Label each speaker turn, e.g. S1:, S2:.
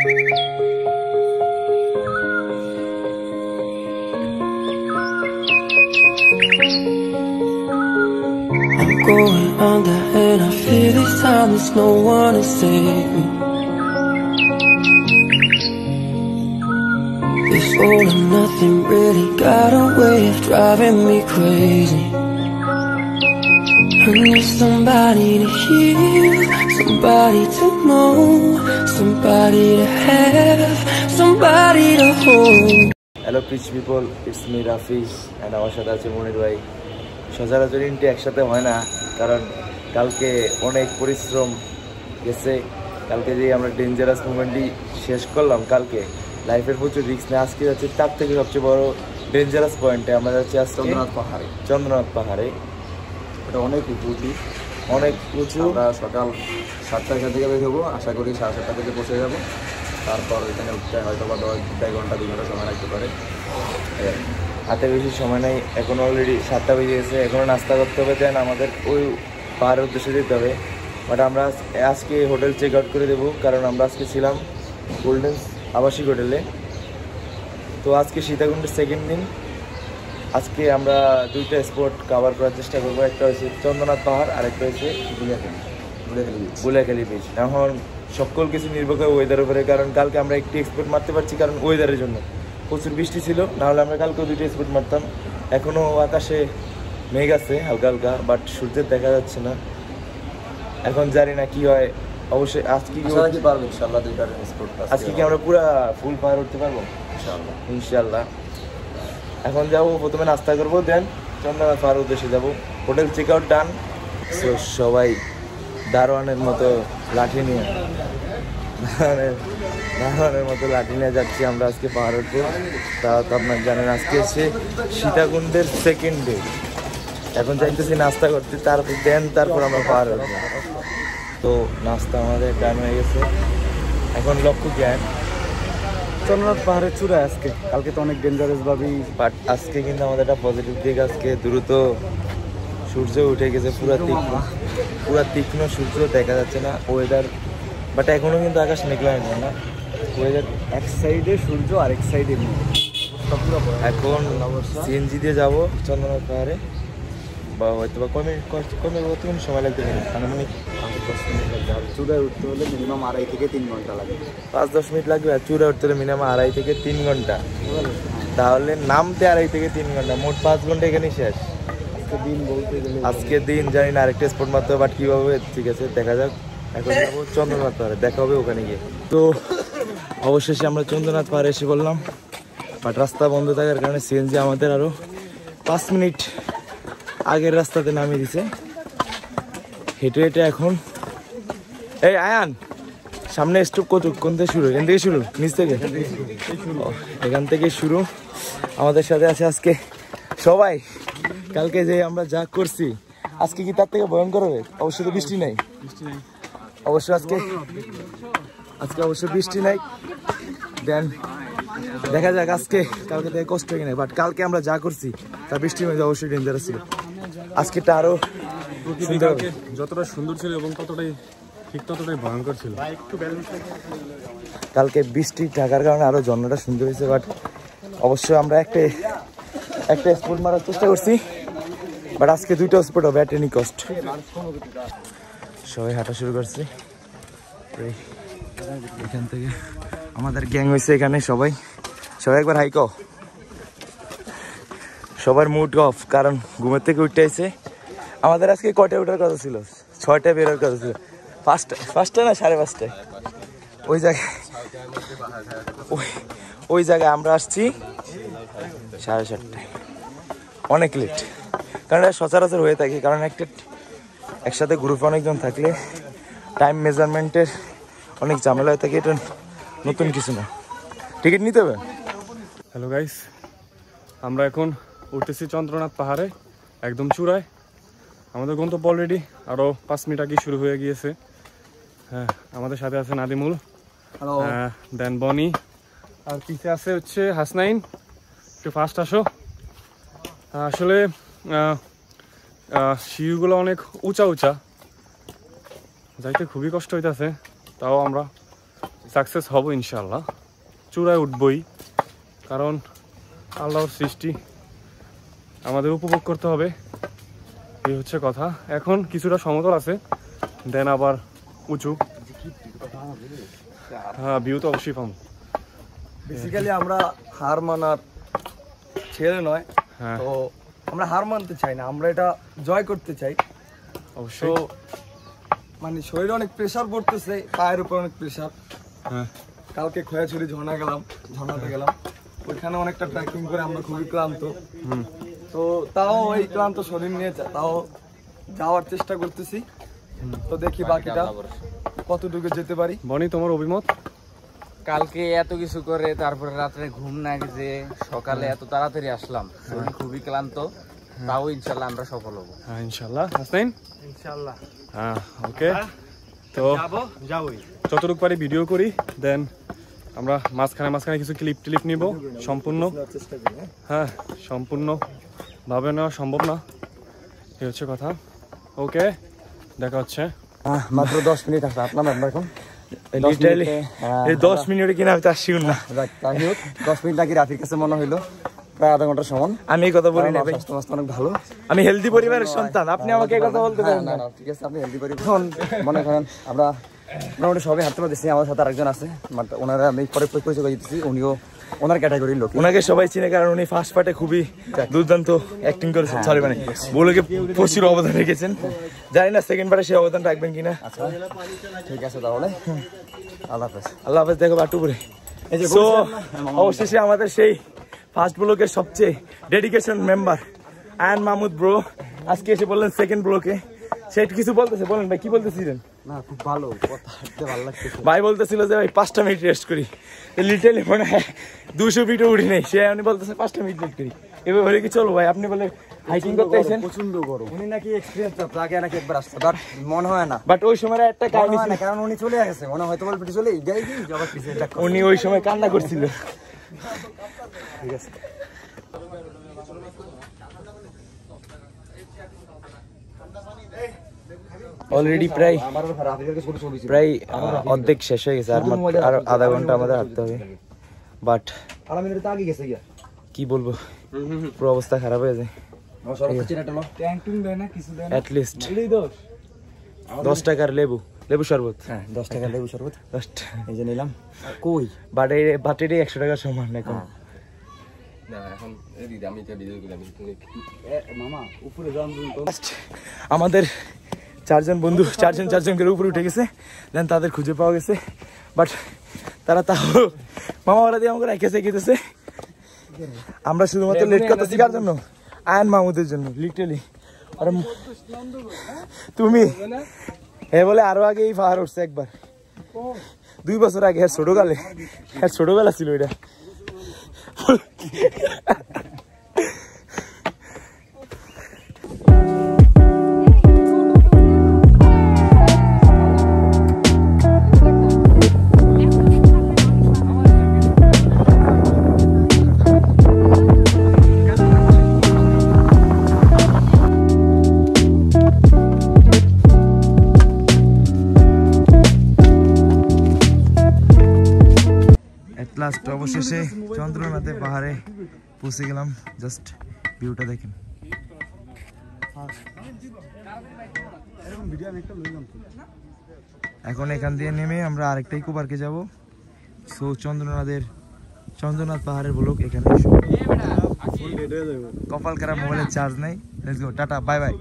S1: Going under and I feel this time there's no one to save me. This all and nothing really got a way of driving me crazy. I need somebody to hear, somebody to know, somebody to have, somebody to hold.
S2: Hello pitch people, it's me Rafiz and আমার সাথে আছে মনির ভাই। সচরাচর ENT একসাথে হয় না, কারণ কালকে অনেক পরিশ্রম গেছে। কালকে যে আমরা ডেঞ্জারাস মুভমেন্টটি শেষ করলাম, কালকে লাইফের প্রচুর রিস্ক নিয়ে আজকে যাচ্ছে তার থেকে সবচেয়ে বড় ডেঞ্জারাস পয়েন্টে আমরা যাচ্ছি আজকে চন্দ্রনাথ পাহাড়ে।
S3: এটা অনেক উঁচু,
S2: অনেক উঁচু।
S3: আমরা সকাল 7টার থেকে বের হবো, আশা করি 7:30 থেকে পৌঁছে যাবো। তারপর এখানে উঠতে হয়তো বা 1 ঘন্টা 2 ঘন্টা সময় লাগতে পারে।
S2: হাতে বেশি সময় নেই, এখন অলরেডি 7টা বেজে গেছে, এখনও নাস্তা করতে হবে, দেন আমাদের ওই পাহাড়ের উদ্দেশ্যে যেতে হবে। বাট আমরা আজকে হোটেল চেক আউট করে দেবো, কারণ আমরা আজকে ছিলাম গোল্ডেন আবাসিক হোটেলে। তো আজকে সীতাকুণ্ডের সেকেন্ড দিন। আজকে আমরা 2টা স্পট কভার করার চেষ্টা করবো। একটা হচ্ছে চন্দ্রনাথ পাহাড় আর একটা হচ্ছে বুলিয়াখালী বিচ। এখন সকল কিছু নির্ভর করে ওয়েদারের উপরে, কারণ কালকে আমরা একটি এক্সপোর্ট মারতে পারছি কারণ ওয়েদারের জন্য। প্রচুর বৃষ্টি ছিল, নাহলে আমরা কালকেও 2টা স্পট মারতাম। এখনও আকাশে মেঘ আছে হালকা হালকা, বাট সূর্যের দেখা যাচ্ছে না। এখন জানি না কি হয়। অবশ্যই আজকে
S3: পারবো ইনশাআল্লাহ 2টা স্পট।
S2: আজকে কি আমরা পুরো ফুল পাহাড় উঠতে পারবো? ইনশাআল্লাহ। এখন যাবো, প্রথমে নাস্তা করবো, দেন চন্দ্রনাথ পাহাড়ের উদ্দেশ্যে যাবো। হোটেল চেক আউট ডান। সো সবাই দারোয়ানের মতো লাঠি নিয়ে যাচ্ছি আমরা আজকে পাহাড় উঠবো। তা তো আপনার জানেন আজকে হচ্ছে সীতাকুণ্ডের সেকেন্ড ডে। এখন চাইতেছি নাস্তা করতে, তারপর আমরা পাহাড় উঠবো। তো নাস্তা আমাদের টাইম হয়ে গেছে, এখন লক্ষ্য জ্ঞান
S3: চন্দ্রনাথ পাহাড়ের চূড়ায় আজকে। কালকে তো অনেক ডেঞ্জারাস ভাবেই,
S2: বাট আজকে কিন্তু আমাদের একটা পজিটিভ দিক, আজকে দ্রুত সূর্য উঠে গেছে, পুরা তীক্ষ্ণ সূর্য দেখা যাচ্ছে না। ওয়েদার বাট এখনও কিন্তু আকাশ মেঘলা হয় না, ওয়েদার
S3: এক সাইডে সূর্য আর এক সাইডে
S2: এখন সিএনজি দিয়ে যাবো চন্দ্রনাথ পাহাড়ে, বা হয়তো বা কত মিনিট সময় লাগতে পারে, মানে
S3: 5-10 মিনিট লাগবে। আর চূড়ায় উঠতে হলে মিনিমাম 2.5 থেকে 3 ঘন্টা লাগবে।
S2: 5-10 মিনিট লাগবে, আর চূড়ায় উঠতে হলে মিনিমাম 2.5 থেকে 3 ঘন্টা। তাহলে নামতে 2.5 থেকে 3 ঘন্টা, মোট 5 ঘন্টা এখানেই শেষ। আজকে দিন জানি না, আরেকটা স্পট মারতে হবে, বাট কীভাবে ঠিক আছে দেখা যাক। এখন যাবো চন্দ্রনাথ পাহাড়ে, দেখা হবে ওখানে গিয়ে। তো অবশেষে আমরা চন্দ্রনাথ পাহাড়ে এসে বললাম, বাট রাস্তা বন্ধ থাকার কারণে সিএনজি আমাদের আরও 5 মিনিট আগের রাস্তাতে নামিয়ে দিছে। হেঁটে হেঁটে এখন এই আয়ান সামনে স্টপ কোন থেকে শুরু? এখান থেকে শুরু, নিচ থেকে? এখান থেকে শুরু। আমাদের সাথে আছে আজকে সবাই। কালকে যে আমরা যা করছি আজকে কি তার থেকে ভয়ঙ্কর হবে? অবশ্যই তো বৃষ্টি নাই, অবশ্য আজকে অবশ্য বৃষ্টি নাই। দেন দেখা যাক আজকে কালকে থেকে কষ্ট কিনা, বাট কালকে আমরা যা করছি তা বৃষ্টির মধ্যে অবশ্যই ডেঞ্জারাস ছিল। আজকেটা আরো
S3: যতটা সুন্দর ছিল এবং ততটাই ভয়ঙ্কর ছিল।
S2: কালকে বৃষ্টি থাকার কারণে আরো ঝর্ণাটা সুন্দর হয়েছে, বাট অবশ্যই আমরা একটা স্পট মারার চেষ্টা করছি, বাট আজকে 2টা স্পট হবে অ্যাট এনি কস্ট। সবাই হাঁটা শুরু করছি এখান থেকে। আমাদের গ্যাং হয়েছে এখানে, সবাই একবার হাইক। সবার মুড অফ, কারণ ঘুমের থেকে উঠতে আসছে। আমাদের আজকে কয়টায় ওঠার কথা ছিল? 6টায় বেরোর কথা ছিল। 5টা না 5:30টায় ওই জায়গায় আমরা আসছি 7:30টায়, অনেক লেট। কারণ এটা সচরাচর হয়ে থাকে, কারণ একসাথে গ্রুপে অনেকজন থাকলে টাইম মেজারমেন্টের অনেক ঝামেলা হয়ে থাকে। এটা নতুন কিছু না, টিকিট নিতে হবে।
S4: হ্যালো গাইস, আমরা এখন উঠতেছি চন্দ্রনাথ পাহাড়ে, একদম চূড়ায়। আমাদের গন্তব্য অলরেডি আরও 5 মিনিট আগে শুরু হয়ে গিয়েছে। হ্যাঁ, আমাদের সাথে আছে নাদিমুল, দেন বনি, আর পিছে আছে হচ্ছে হাসনাইন। একটু ফাস্ট আসো। আসলে সিঁড়িগুলো অনেক উঁচা, যাইতে খুবই কষ্ট হইতেছে, তাও আমরা সাকসেস হব ইনশাল্লাহ, চূড়ায় উঠবই, কারণ আল্লাহর সৃষ্টি আমাদের উপভোগ করতে হবে, এই হচ্ছে কথা। এখন কিছুটা সমতল আছে, দেন আবার উঁচু। হ্যাঁ, ভিউ তো অবশ্যই পাবো।
S5: বেসিক্যালি আমরা হার মানার ছেলে নয়,
S4: হ্যাঁ
S5: তো আমরা হার মানতে চাই না, আমরা এটা জয় করতে চাই। তো
S4: অবশ্যই।
S5: মানে শরীরে অনেক প্রেশার পড়তেছে, পায়ের উপর অনেক প্রেশার।
S4: হ্যাঁ
S5: কালকে খোয়াছড়ি ঝর্ণাতে গেলাম, ওইখানে অনেকটা ট্রেকিং করে আমরা খুবই ক্লান্ত। তো তাও এই ক্লান্ত শরীর নিয়ে তাও যাওয়ার চেষ্টা করতেছি। তো দেখি বাকিটা কতটুকু যেতে পারি।
S4: বনি, তোমার অভিমত?
S6: কালকে এত কিছু করে তারপরে রাত্রে ঘুম না যে সকালে এত তাড়াতাড়ি আসলাম, শরীর খুবই ক্লান্ত, তাও ইনশাল্লাহ আমরা সফল হবো।
S4: হ্যাঁ ইনশাল্লাহ। হাসনাইন?
S5: ইনশাআল্লাহ
S4: হ্যাঁ ওকে, তো
S5: যাবোই।
S4: যতটুকু পারি ভিডিও করি, দেন আমরা মাঝখানে কিছু ক্লিপ নিব। সম্পূর্ণ হ্যাঁ সম্পূর্ণ ভাবে নেওয়া সম্ভব না, এই হচ্ছে কথা। ওকে, দেখা হচ্ছে।
S3: মাত্র 10 মিনিট আছে আপনার এখন।
S2: লিটারালি এই 10 মিনিটে কিনা আমি তার শিওর না।
S3: 10 মিনিট নাকি রাফির কাছে মনে হইলো প্রায় আধা ঘন্টার সমান।
S2: আমি এই কথা বলি না ভাই,
S3: স্বাস্থ্য অনেক ভালো।
S2: আমি হেলদি পরিবারের সন্তান, আপনি আমাকে এই কথা বলতে পারেন না।
S3: ঠিক আছে, আপনি হেলদি পরিবার। এখন মনে করেন আমরা মোটামুটি সবাই হাঁটতে পারতেছি, আমার সাথে আরেকজন আছে, ওনারা আমি পরে পরিচয় করে দিতেছি, উনিও ওনার ক্যাটাগরির লোক।
S2: ওনাকে সবাই চিনে, কারণ উনি ফার্স্ট পার্টে খুবই দুর্দান্ত অ্যাক্টিং করেছেন, সরি মানে বলকে প্রচুর অবদান রেখেছেন। জানি না সেকেন্ড পার্টে সেই অবদান রাখবেন কিনা।
S3: আচ্ছা ঠিক আছে, তাহলে আল্লাহ হাফেজ।
S2: আল্লাহ হাফেজ। দেখো বাটুপুরে। সো অবশেষে আমাদের সেই ফার্স্ট ব্লকের সবচেয়ে dedication member ion Mahmud bro আজকে এসে বললেন সেকেন্ড ব্লকে। সেট কিছু বলতেছে, বলেন ভাই কি বলতেছিলেন?
S3: না খুব ভালো কথা, হাঁটতে ভালো লাগছে।
S2: ভাই বলতেছিল যে ভাই 5টা মিনিট রেস্ট করি, লিটারালি মনে হয় 200 ফিটও উঠি নেই, সে উনি বলতেছে 5টা মিনিট রেস্ট করি। এবার বলে কি চলো ভাই, আপনি বলে হাইকিং করতে এসেছেন?
S3: প্রচন্ড গরম। উনি নাকি এক্সপেরিয়েন্স আছে, আগে নাকি একবার আসছে, বাট মনে হয় না।
S2: বাট ওই সময় একটা কাহিনী ছিল,
S3: কারণ উনি চলে গেছে, মনে হয়তো বল পিটি চলে যাই কি জবাব পিছিয়ে যাক।
S2: উনি ওই সময় কান্না করছিল।
S3: ঠিক আছে,
S2: অলরেডি প্রায় অর্ধেক শেষ হয়ে গেছে, আর আধা ঘন্টা আমাদের হাঁটতে হবে। বাট কি বলবো, পুরো অবস্থা খারাপ হয়ে যায়। অ্যাটলিস্ট 10 টাকার লেবু শরবত।
S3: হ্যাঁ 10 টাকা লেবু শরবত
S2: 10টা
S3: এই যে নিলাম। কই
S2: বাটেরই 100 টাকার সমান এখন।
S3: মামা উপরে যান তো।
S2: আমাদের চারজন করে উপরে উঠে গেছে, দেন তাদের খুঁজে পাওয়া গেছে। বাট তারা তাও মামা ওরা দিয়ে আমাকে রেখেছে গেতেছে। আমরা শুধুমাত্র লেট করতেছি কার জন্য? আয়ন মাহমুদের জন্য। লিটারালি তুমি বলে আরো আগে এই পাহাড় উঠছে একবার, 2 বছর আগে। ছোটবেলা ছিল এটা। লাস্ট অবশেষে চন্দ্রনাথের পাহাড়ে পৌঁছে গেলাম। জাস্ট ভিউটা দেখেন। এখন এখান দিয়ে নেমে আমরা আরেকটা ইকো পার্কে যাবো। সো চন্দ্রনাথ পাহাড়ের ব্লগ এখানে। কপাল খারাপ, মোবাইলের চার্জ নাই। Let's go, tata, bye bye.